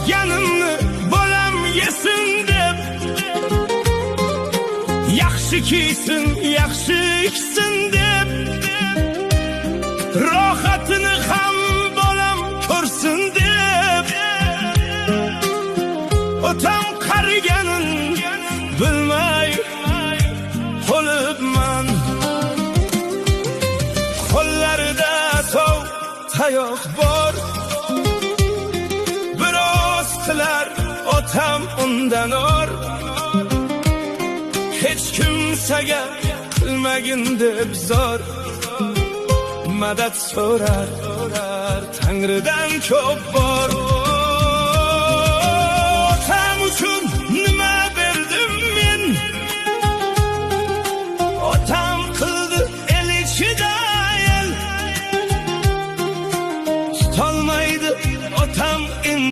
Yanımni bolam yesin deb, yaxshi kiysin, yaxshi ichsin deb, rohatini ham bolam ko'rsin deb, otam qariganin bilmay qolibman. Qo'llarida sov tayoq bor, biroz qilar otam undan or. Hech kimsaga qilmagin deb zor, madad so'rar Tangridan ko'p bor.